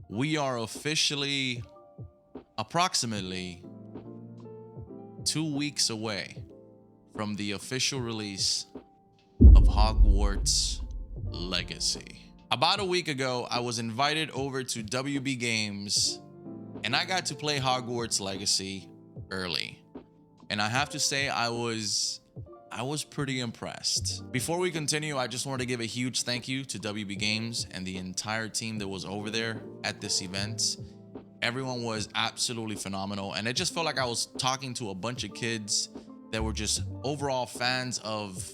we are officially approximately 2 weeks away from the official release of Hogwarts Legacy. About a week ago, I was invited over to WB Games and I got to play Hogwarts Legacy Early. And I have to say, I was pretty impressed. Before we continue, I just wanted to give a huge thank you to WB Games and the entire team that was over there at this event. Everyone was absolutely phenomenal, and it just felt like I was talking to a bunch of kids that were just overall fans of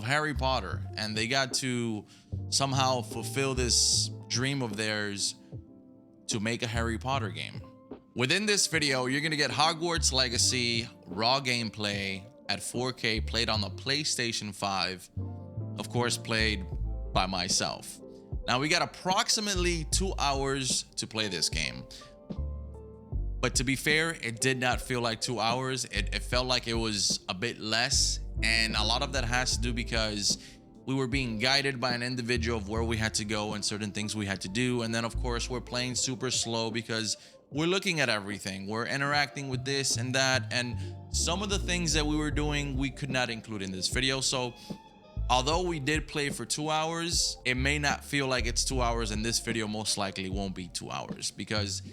Harry Potter, and they got to somehow fulfill this dream of theirs to make a Harry Potter game. Within this video, you're gonna get Hogwarts Legacy raw gameplay at 4K, played on the PlayStation 5, of course played by myself. Now we got approximately 2 hours to play this game, but to be fair, it did not feel like 2 hours. It felt like it was a bit less, and a lot of that has to do because we were being guided by an individual of where we had to go and certain things we had to do. And then of course we're playing super slow because we're looking at everything. We're interacting with this and that, and some of the things that we were doing, we could not include in this video. So although we did play for 2 hours, it may not feel like it's 2 hours, and this video most likely won't be 2 hours, because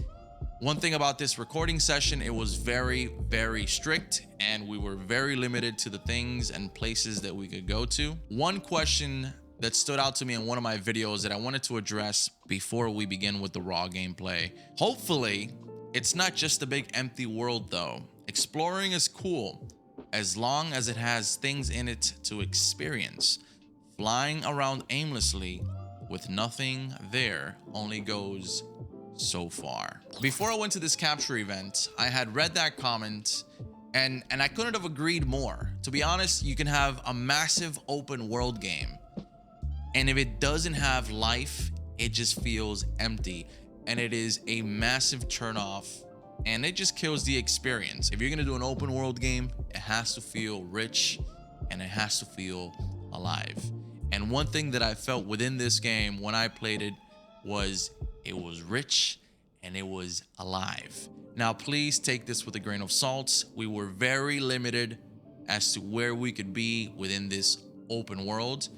one thing about this recording session, it was very, very strict, and we were very limited to the things and places that we could go to. One question that stood out to me in one of my videos that I wanted to address before we begin with the raw gameplay. Hopefully, it's not just a big empty world though. Exploring is cool, as long as it has things in it to experience. Flying around aimlessly with nothing there only goes so far. Before I went to this capture event, I had read that comment and I couldn't have agreed more. To be honest, you can have a massive open world game, and if it doesn't have life, it just feels empty, and it is a massive turnoff, and it just kills the experience. If you're gonna do an open world game, it has to feel rich and it has to feel alive. And one thing that I felt within this game when I played it was rich and it was alive. Now, please take this with a grain of salt. We were very limited as to where we could be within this open world.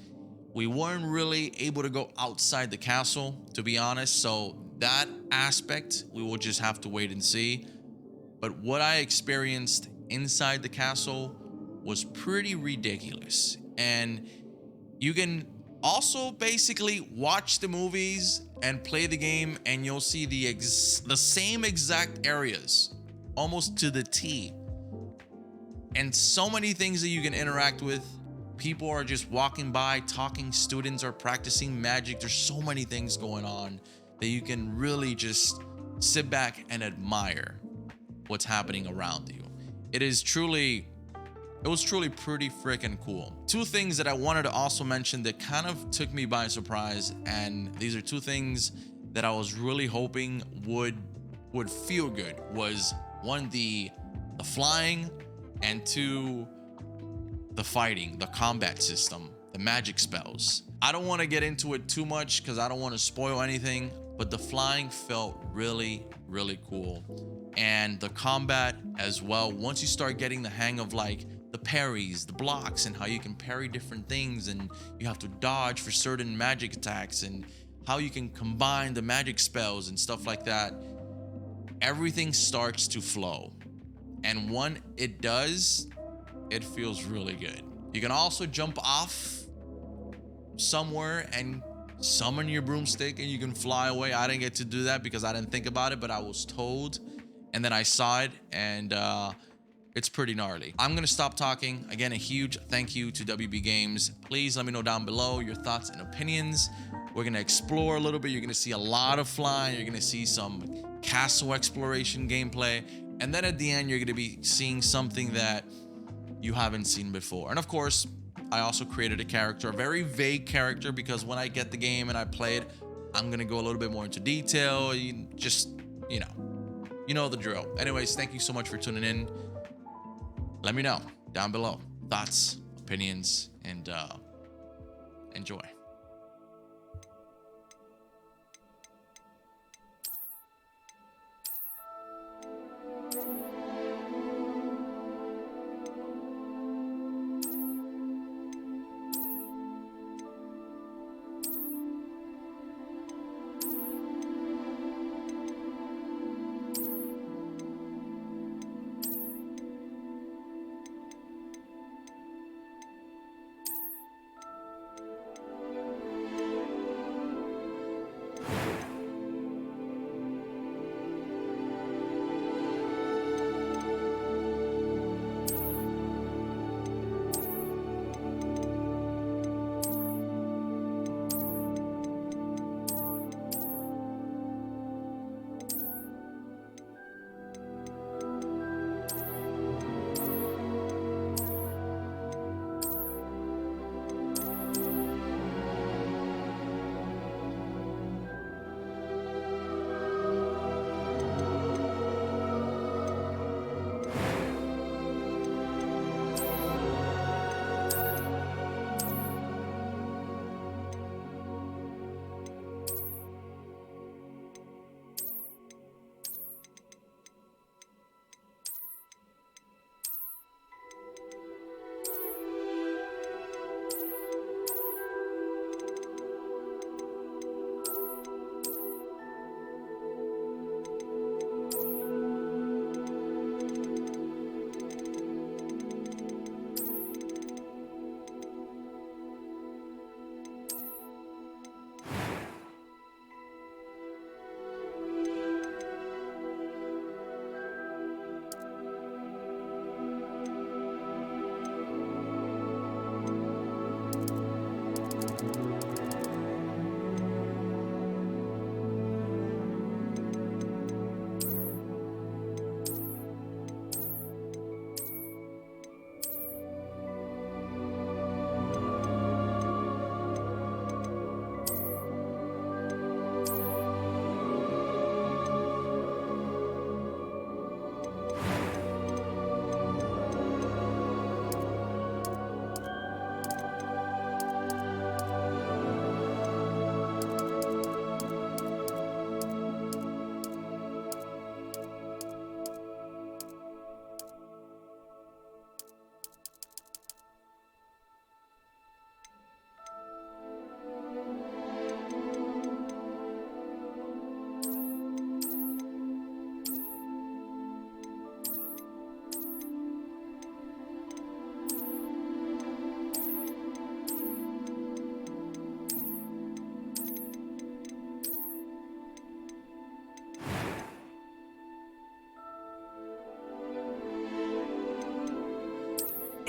We weren't really able to go outside the castle, to be honest. So that aspect, we will just have to wait and see. But what I experienced inside the castle was pretty ridiculous. And you can also basically watch the movies and play the game, and you'll see the same exact areas, almost to the T. And so many things that you can interact with. People are just walking by, talking, students are practicing magic. There's so many things going on that you can really just sit back and admire what's happening around you. It was truly pretty freaking cool. Two things that I wanted to also mention that kind of took me by surprise, and these are two things that I was really hoping would feel good, was one, the flying, and two, the fighting, the combat system, the magic spells. I don't want to get into it too much because I don't want to spoil anything, but the flying felt really, really cool. And the combat as well, once you start getting the hang of like the parries, the blocks, and how you can parry different things, and you have to dodge for certain magic attacks, and how you can combine the magic spells and stuff like that, everything starts to flow. And when it does, it feels really good. You can also jump off somewhere and summon your broomstick and you can fly away. I didn't get to do that because I didn't think about it, but I was told, and then I saw it, and it's pretty gnarly. I'm gonna stop talking. Again, a huge thank you to WB Games. Please let me know down below your thoughts and opinions. We're gonna explore a little bit. You're gonna see a lot of flying. You're gonna see some castle exploration gameplay. And then at the end, you're gonna be seeing something that you haven't seen before. And of course, I also created a character, a very vague character, because when I get the game and I play it, I'm gonna go a little bit more into detail. You know the drill. Anyways, thank you so much for tuning in. Let me know down below thoughts, opinions, and enjoy.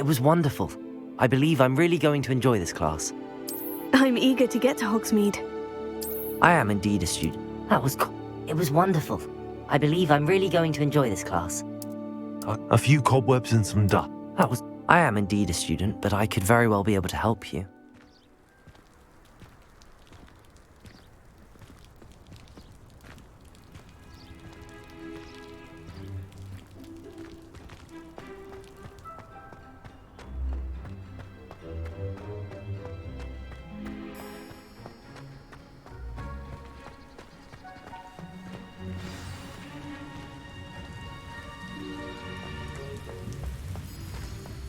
It was wonderful. I believe I'm really going to enjoy this class. I'm eager to get to Hogsmeade. I am indeed a student. It was wonderful. I believe I'm really going to enjoy this class. A few cobwebs and some dust. I am indeed a student, but I could very well be able to help you.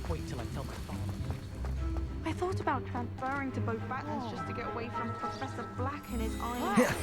Wait till I tell my father. I thought about transferring to both battles just to get away from Professor Black and his iron.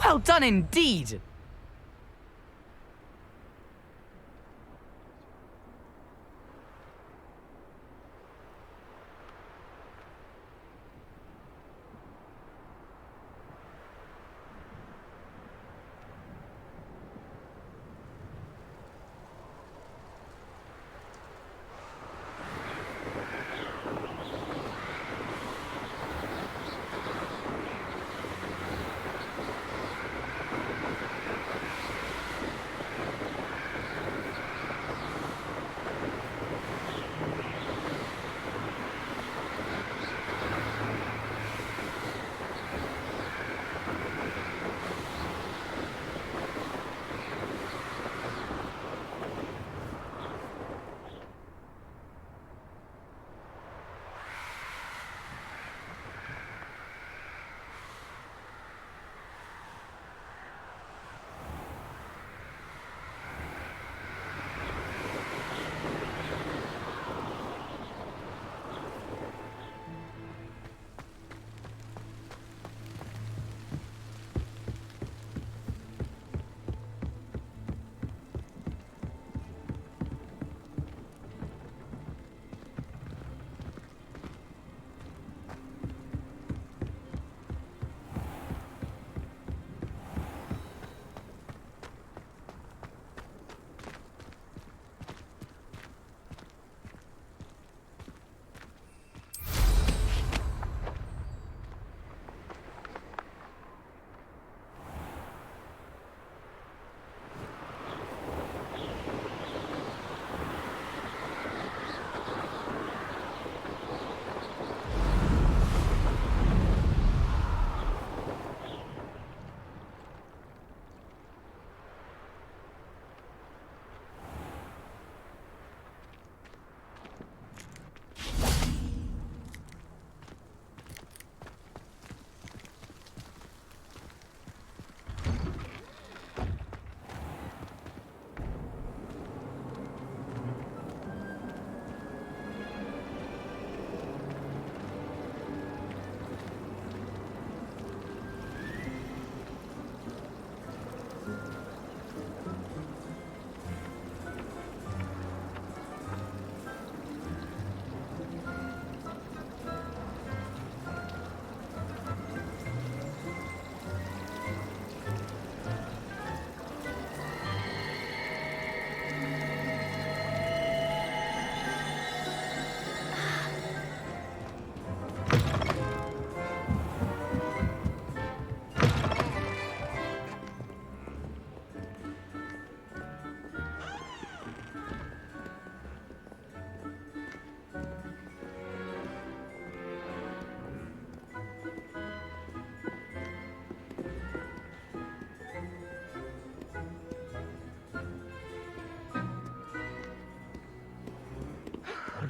Well done indeed!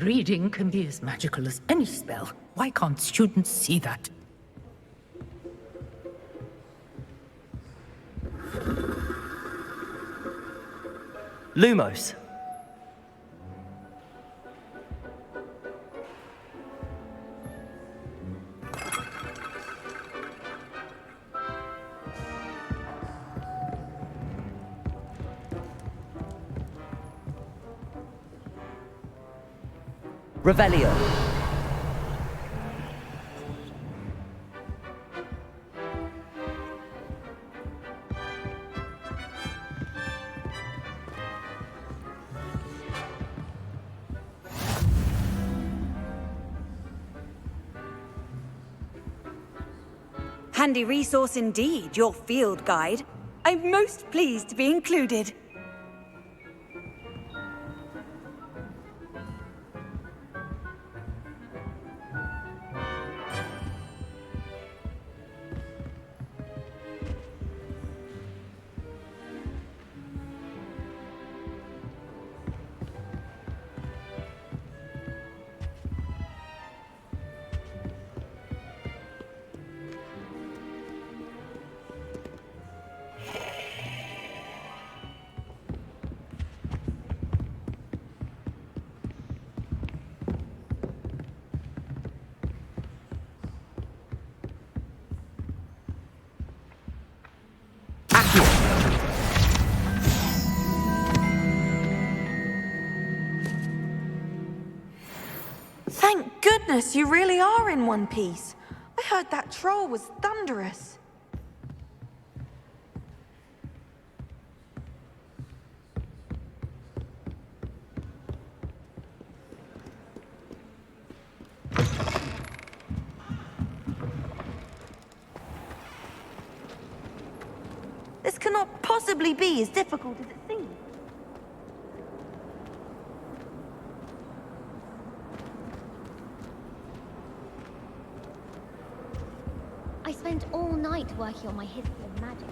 Reading can be as magical as any spell. Why can't students see that? Lumos. Revelio. Handy resource indeed, your field guide. I'm most pleased to be included. Thank goodness you really are in one piece. I heard that troll was thunderous. This cannot possibly be as difficult as it seems. I spent all night working on my history of magic.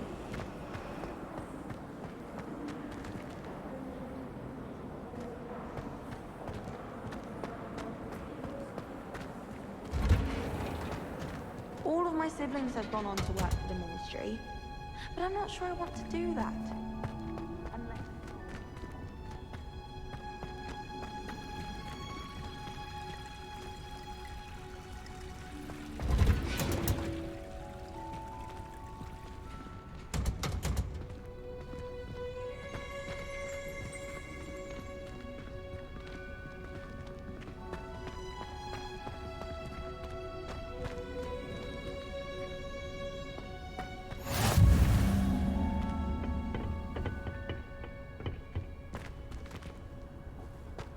All of my siblings have gone on to work for the ministry, but I'm not sure I want to do that. Unless...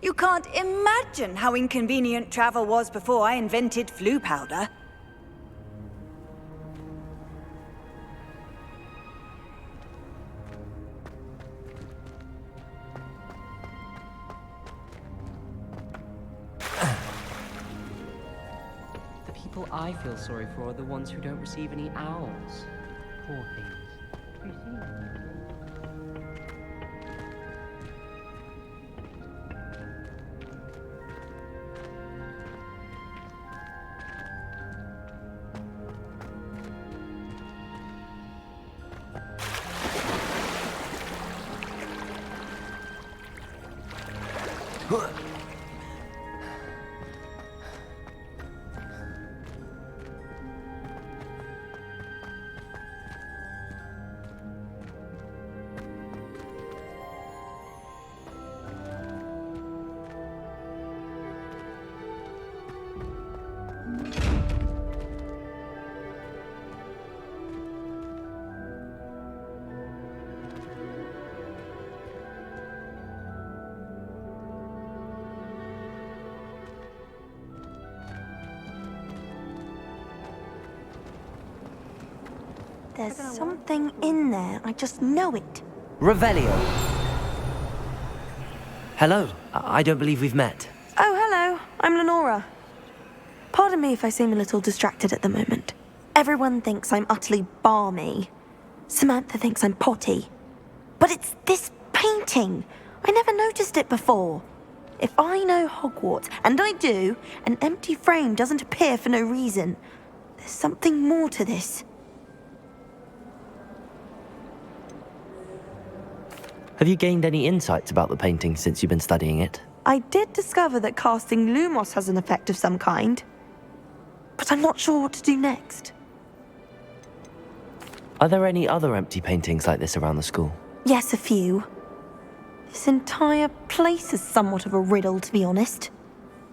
You can't imagine how inconvenient travel was before I invented flu powder. The people I feel sorry for are the ones who don't receive any owls. Poor things. Have you seen them? There's something in there, I just know it. Revelio. Hello. I don't believe we've met. Oh, hello. I'm Lenora. Pardon me if I seem a little distracted at the moment. Everyone thinks I'm utterly balmy. Samantha thinks I'm potty. But it's this painting. I never noticed it before. If I know Hogwarts, and I do, an empty frame doesn't appear for no reason. There's something more to this. Have you gained any insights about the painting since you've been studying it? I did discover that casting Lumos has an effect of some kind, but I'm not sure what to do next. Are there any other empty paintings like this around the school? Yes, a few. This entire place is somewhat of a riddle, to be honest.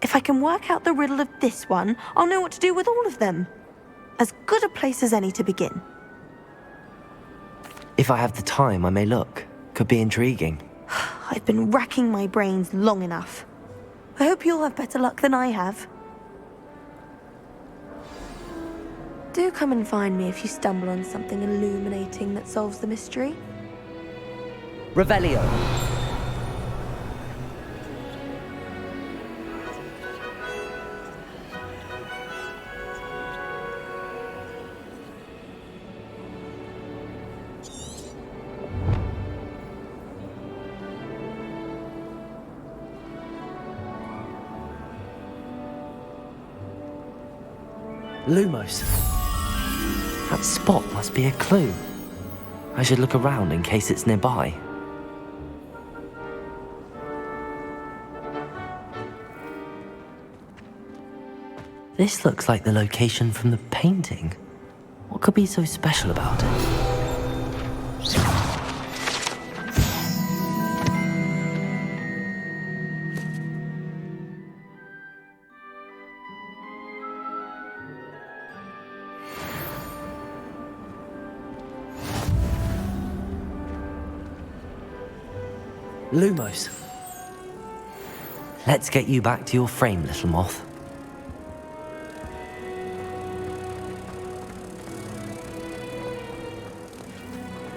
If I can work out the riddle of this one, I'll know what to do with all of them. As good a place as any to begin. If I have the time, I may look. Could be intriguing. I've been racking my brains long enough. I hope you'll have better luck than I have. Do come and find me if you stumble on something illuminating that solves the mystery. Revelio. Lumos. That spot must be a clue. I should look around in case it's nearby. This looks like the location from the painting. What could be so special about it? Lumos. Let's get you back to your frame, little moth.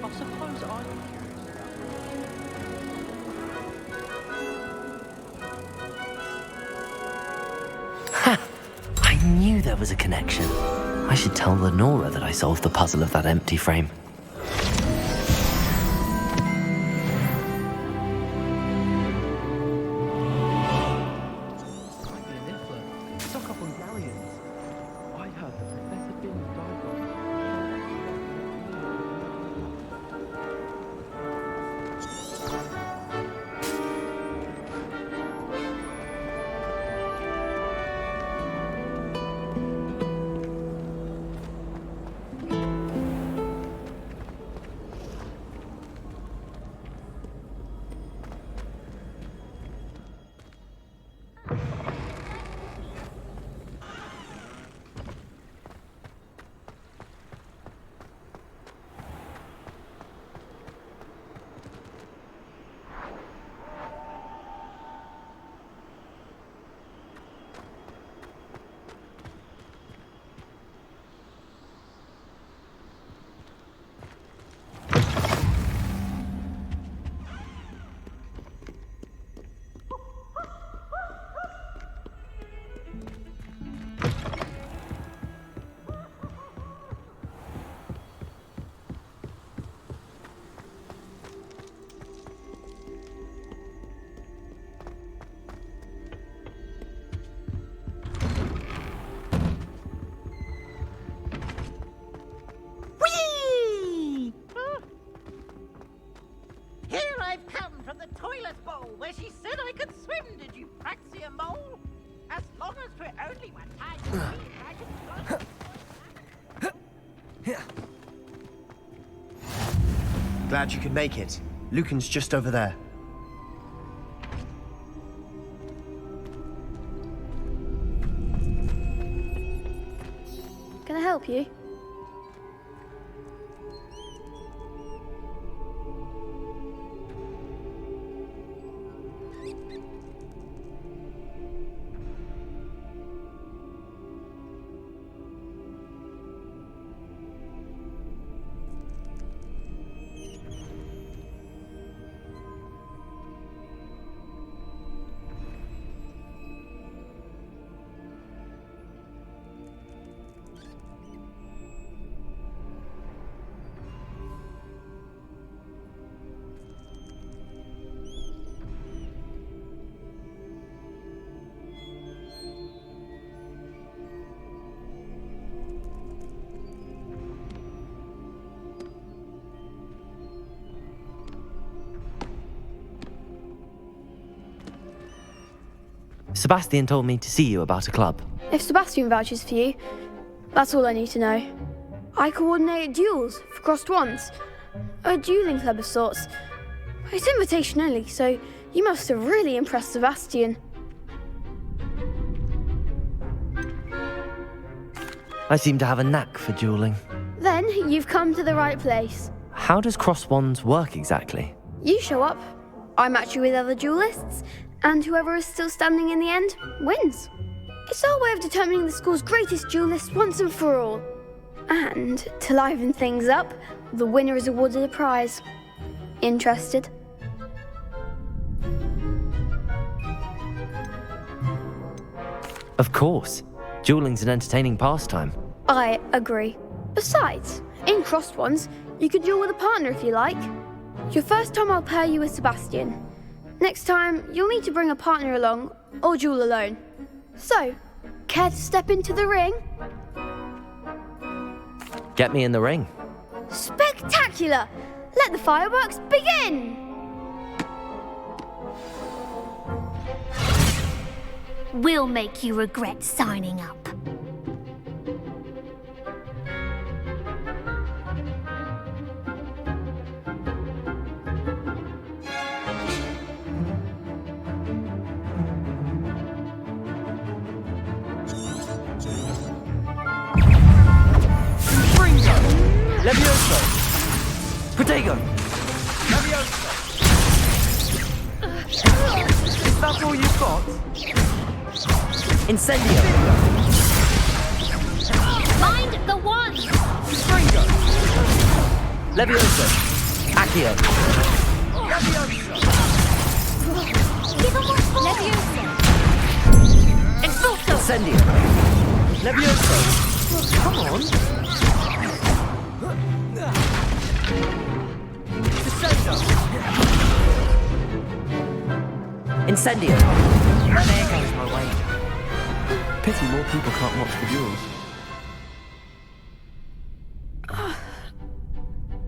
I suppose I'm Ha! I knew there was a connection. I should tell Lenora that I solved the puzzle of that empty frame. where she said I could swim, did you praxia mole? As long as we're only one time, Glad you could make it. Lucan's just over there. Can I help you? Sebastian told me to see you about a club. If Sebastian vouches for you, that's all I need to know. I coordinate duels for crossed wands. A dueling club of sorts. It's invitation only, so you must have really impressed Sebastian. I seem to have a knack for dueling. Then you've come to the right place. How does cross wands work exactly? You show up, I match you with other duelists, and whoever is still standing in the end wins. It's our way of determining the school's greatest duelist once and for all. And to liven things up, the winner is awarded a prize. Interested? Of course. Dueling's an entertaining pastime. I agree. Besides, in crossed ones, you could duel with a partner if you like. Your first time I'll pair you with Sebastian. Next time, you'll need to bring a partner along, or duel alone. So, care to step into the ring? Get me in the ring. Spectacular! Let the fireworks begin! We'll make you regret signing up. Levioso! Protego! Levioso! Is that all you've got? Incendio! Mind the wand! Stringo! Levioso! Accio! Levioso! Give him more Levioso! Expulso! Incendio! Levioso! Come on! Incendio! There goes my wager. Pity more people can't watch the duels.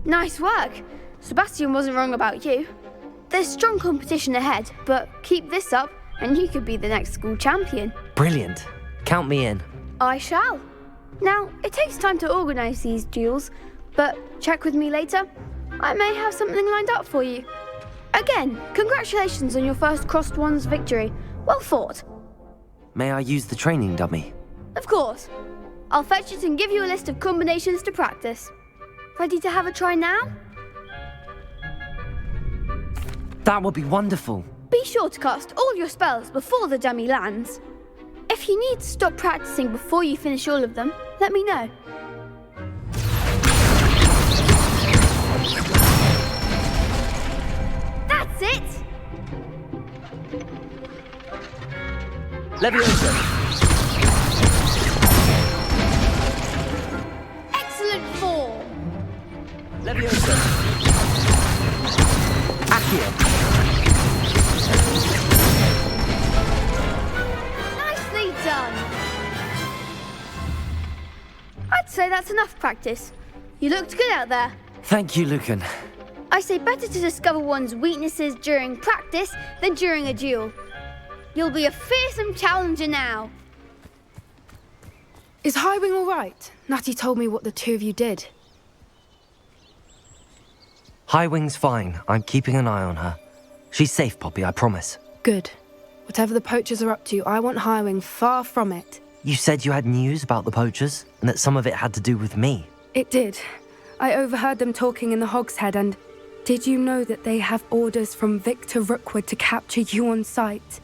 Nice work. Sebastian wasn't wrong about you. There's strong competition ahead, but keep this up and you could be the next school champion. Brilliant. Count me in. I shall. Now, it takes time to organise these duels, but check with me later. I may have something lined up for you. Again, congratulations on your first crossed wands victory. Well fought. May I use the training dummy? Of course. I'll fetch it and give you a list of combinations to practice. Ready to have a try now? That would be wonderful. Be sure to cast all your spells before the dummy lands. If you need to stop practicing before you finish all of them, let me know. That's it! Levioso! Excellent form! Levioso! Accio! Nicely done! I'd say that's enough practice. You looked good out there. Thank you, Lucan. I say better to discover one's weaknesses during practice than during a duel. You'll be a fearsome challenger now. Is Highwing all right? Natty told me what the two of you did. Highwing's fine. I'm keeping an eye on her. She's safe, Poppy, I promise. Good. Whatever the poachers are up to, I want Highwing far from it. You said you had news about the poachers, and that some of it had to do with me. It did. I overheard them talking in the Hogshead, and did you know that they have orders from Victor Rookwood to capture you on sight?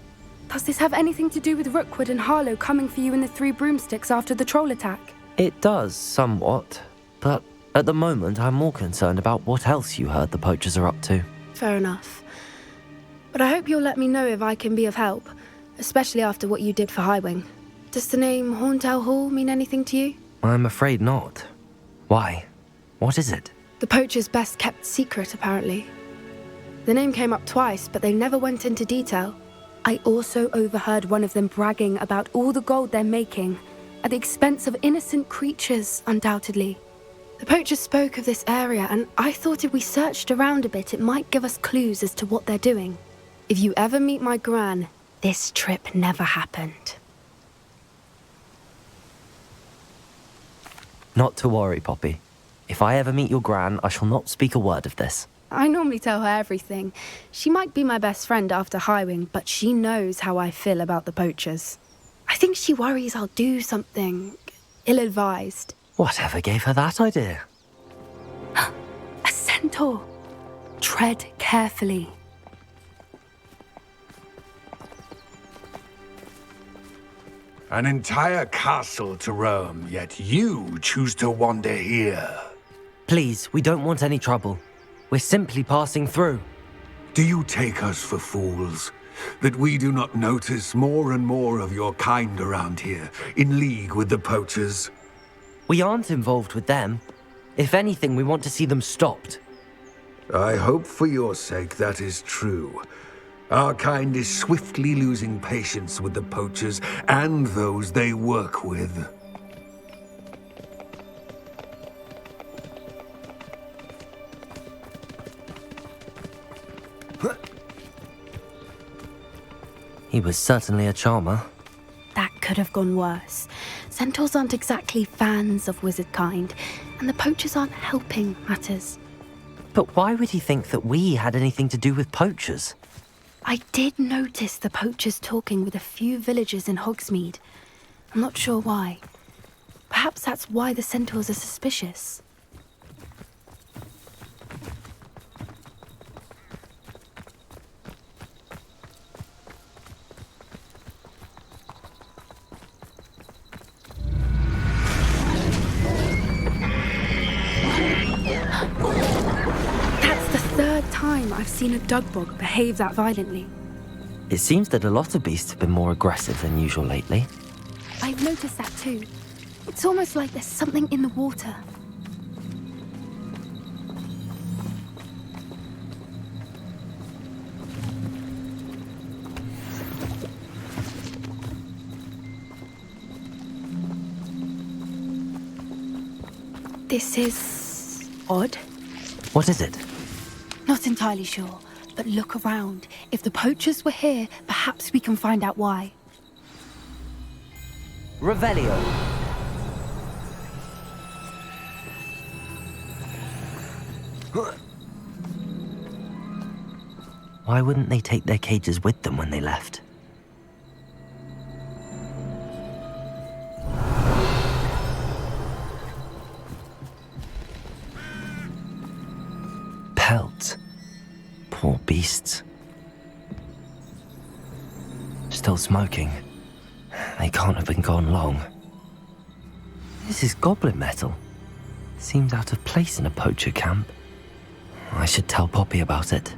Does this have anything to do with Rookwood and Harlow coming for you in the Three Broomsticks after the troll attack? It does, somewhat. But at the moment, I'm more concerned about what else you heard the poachers are up to. Fair enough. But I hope you'll let me know if I can be of help, especially after what you did for Highwing. Does the name Horntail Hall mean anything to you? I'm afraid not. Why? What is it? The poacher's best kept secret, apparently. The name came up twice, but they never went into detail. I also overheard one of them bragging about all the gold they're making, at the expense of innocent creatures, undoubtedly. The poacher spoke of this area, and I thought if we searched around a bit, it might give us clues as to what they're doing. If you ever meet my gran, this trip never happened. Not to worry, Poppy. If I ever meet your gran, I shall not speak a word of this. I normally tell her everything. She might be my best friend after Highwing, but she knows how I feel about the poachers. I think she worries I'll do something ill-advised. Whatever gave her that idea? A centaur. Tread carefully. An entire castle to roam, yet you choose to wander here. Please, we don't want any trouble. We're simply passing through. Do you take us for fools? That we do not notice more and more of your kind around here, in league with the poachers? We aren't involved with them. If anything, we want to see them stopped. I hope for your sake that is true. Our kind is swiftly losing patience with the poachers and those they work with. He was certainly a charmer. That could have gone worse. Centaurs aren't exactly fans of wizard kind, and the poachers aren't helping matters. But why would he think that we had anything to do with poachers? I did notice the poachers talking with a few villagers in Hogsmeade. I'm not sure why. Perhaps that's why the centaurs are suspicious. That's the third time I've seen a dugbog behave that violently. It seems that a lot of beasts have been more aggressive than usual lately. I've noticed that too. It's almost like there's something in the water. This is odd. What is it? Not entirely sure, but look around. If the poachers were here, perhaps we can find out why. Revelio. Why wouldn't they take their cages with them when they left? Pelt. Poor beasts. Still smoking. They can't have been gone long. This is goblin metal. Seems out of place in a poacher camp. I should tell Poppy about it.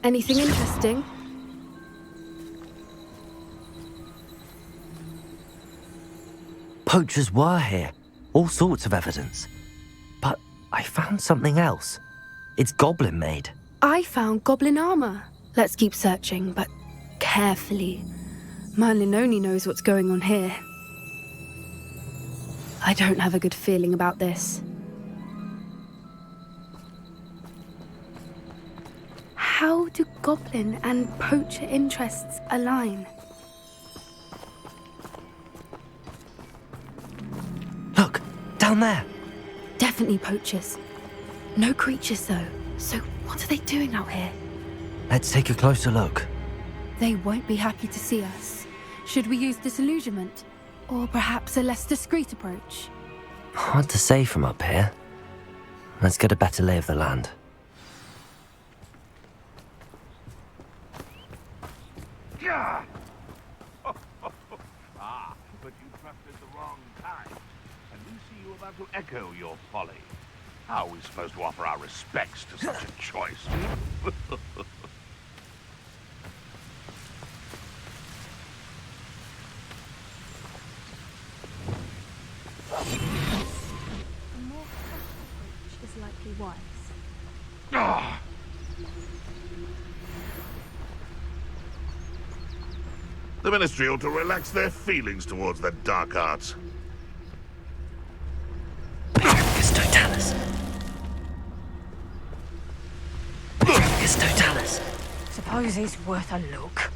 Anything interesting? Poachers were here. All sorts of evidence. But I found something else. It's goblin made. I found goblin armor. Let's keep searching, but carefully. Merlin only knows what's going on here. I don't have a good feeling about this. How do goblin and poacher interests align? Look, down there. Definitely poachers. No creatures though. So what are they doing out here? Let's take a closer look. They won't be happy to see us. Should we use disillusionment? Or perhaps a less discreet approach? Hard to say from up here. Let's get a better lay of the land. But you trusted the wrong kind. And we see you about to echo your folly. How are we supposed to offer our respects to such a choice? A more approach is likely wise. The Ministry ought to relax their feelings towards the dark arts. Totalis. Totalis. Suppose he's worth a look.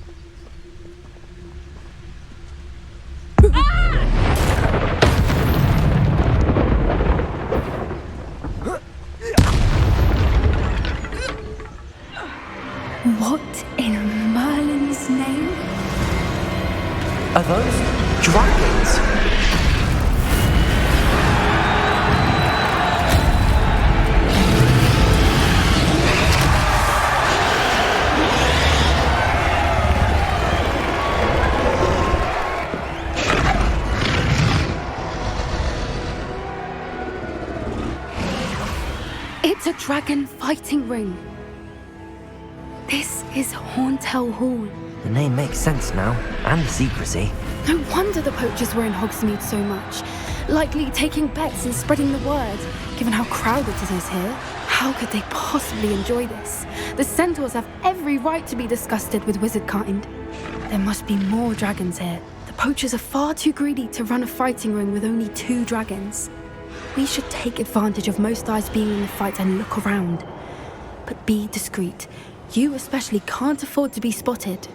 What in Merlin's name? Are those dragons? It's a dragon fighting ring. This is Horntail Hall. The name makes sense now, and the secrecy. No wonder the poachers were in Hogsmeade so much. Likely taking bets and spreading the word, given how crowded it is here. How could they possibly enjoy this? The centaurs have every right to be disgusted with wizard kind. There must be more dragons here. The poachers are far too greedy to run a fighting ring with only 2 dragons. We should take advantage of most eyes being in the fight and look around. But be discreet. You especially can't afford to be spotted.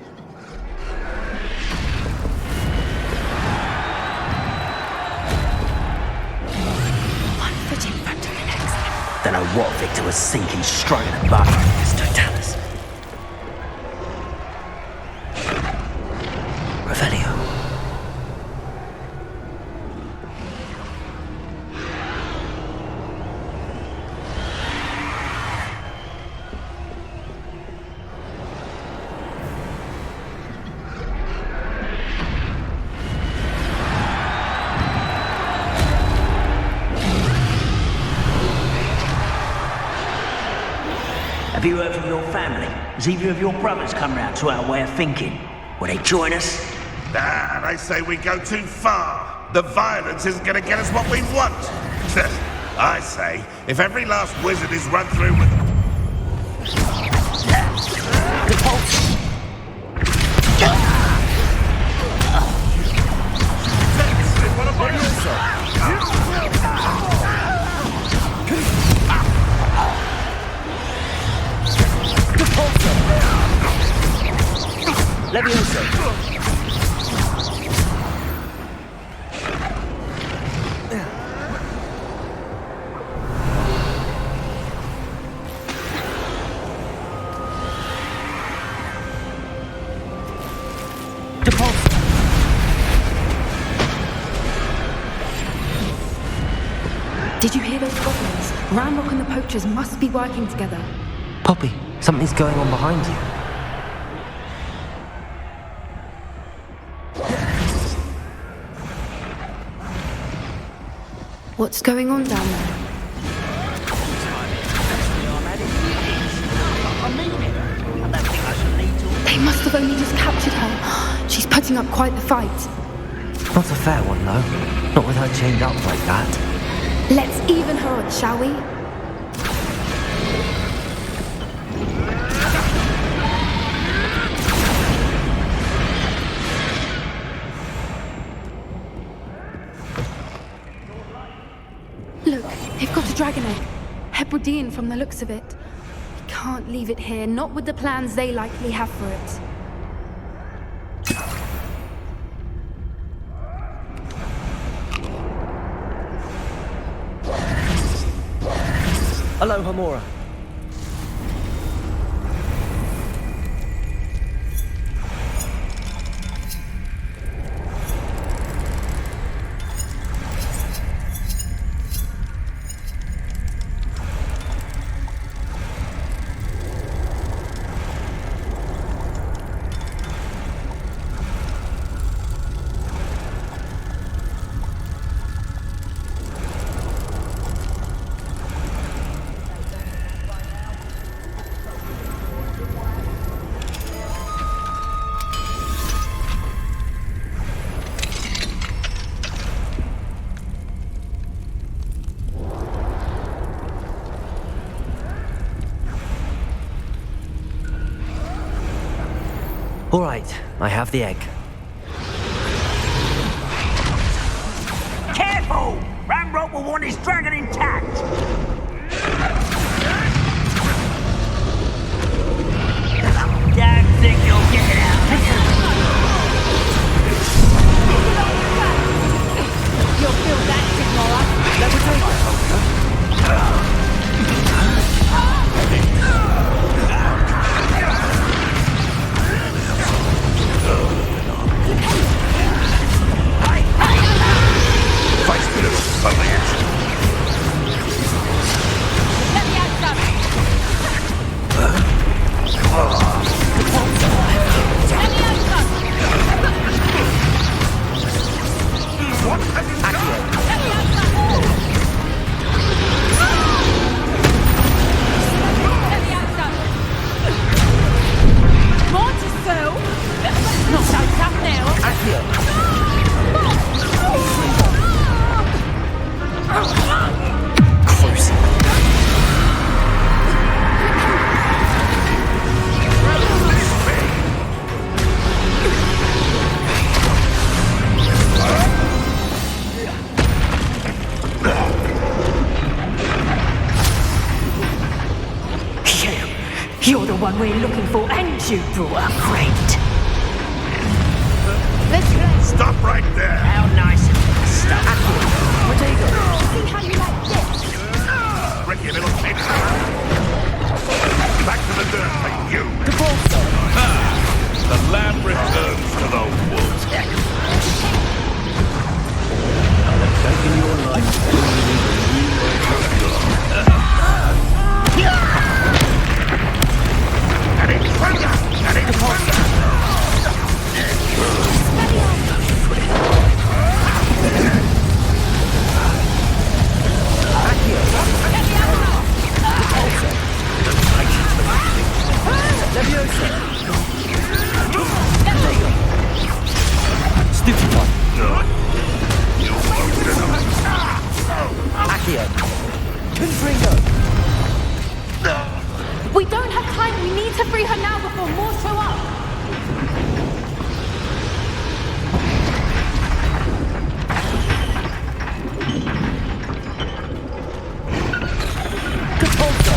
One foot in front of the next. Don't know what Victor was sinking straight in the butt. It's Totalis. Revelio. Have you heard from your family? Has either of your brothers come round to our way of thinking? Will they join us? Nah, they say we go too far. The violence isn't going to get us what we want. I say, if every last wizard is run through with... Levioso. Did you hear those goblins? Ramrock and the poachers must be working together. Poppy, something's going on behind you. What's going on down there? They must have only just captured her. She's putting up quite the fight. Not a fair one, though. Not with her chained up like that. Let's even her odds, shall we? Look, they've got a dragon egg. Hebridean from the looks of it. We can't leave it here, not with the plans they likely have for it. Hello, Hamora. All right, I have the egg. will want his dragon intact. Don't think you'll get it out of here. You'll feel that, Signora. You're the one we're looking for, and you brought a friend. Stop right there! How nice of you to stop. See how you like this? Ricky, little kid. Back to the dirt for you! The lamb returns to the wolves. Taking your life. We don't have time. We need to free her now before more show up.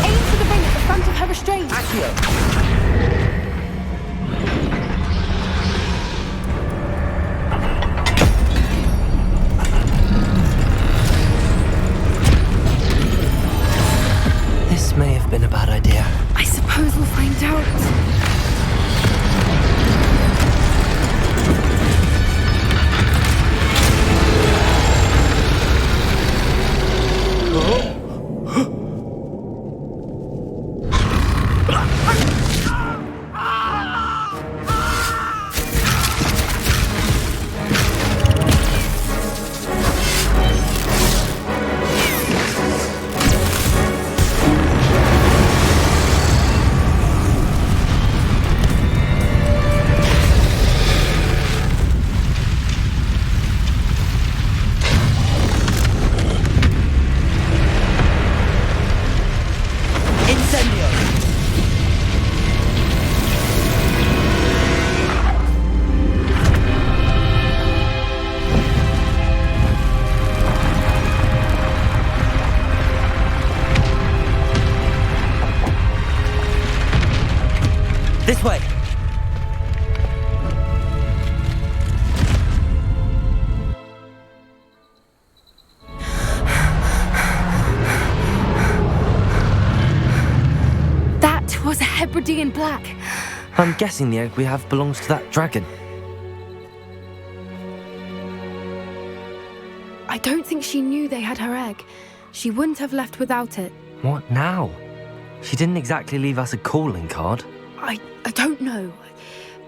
Aim for the ring at the front of her restraint. This may have been a bad idea. I suppose we'll find out. This way. That was a Hebridean black. I'm guessing the egg we have belongs to that dragon. I don't think she knew they had her egg. She wouldn't have left without it. What now? She didn't exactly leave us a calling card. I don't know.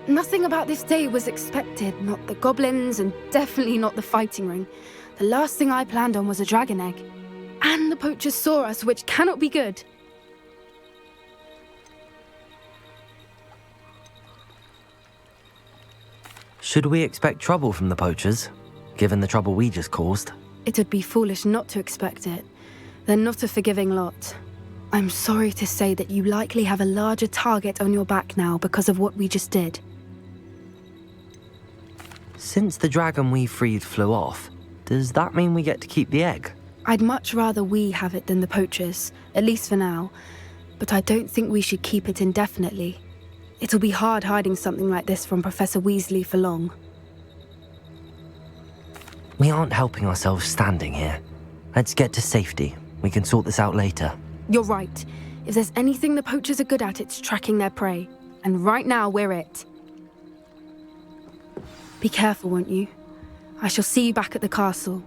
Nothing about this day was expected. Not the goblins, and definitely not the fighting ring. The last thing I planned on was a dragon egg. And the poachers saw us, which cannot be good. Should we expect trouble from the poachers, given the trouble we just caused? It'd be foolish not to expect it. They're not a forgiving lot. I'm sorry to say that you likely have a larger target on your back now because of what we just did. Since the dragon we freed flew off, does that mean we get to keep the egg? I'd much rather we have it than the poachers, at least for now. But I don't think we should keep it indefinitely. It'll be hard hiding something like this from Professor Weasley for long. We aren't helping ourselves standing here. Let's get to safety. We can sort this out later. You're right. If there's anything the poachers are good at, it's tracking their prey. And right now, we're it. Be careful, won't you? I shall see you back at the castle.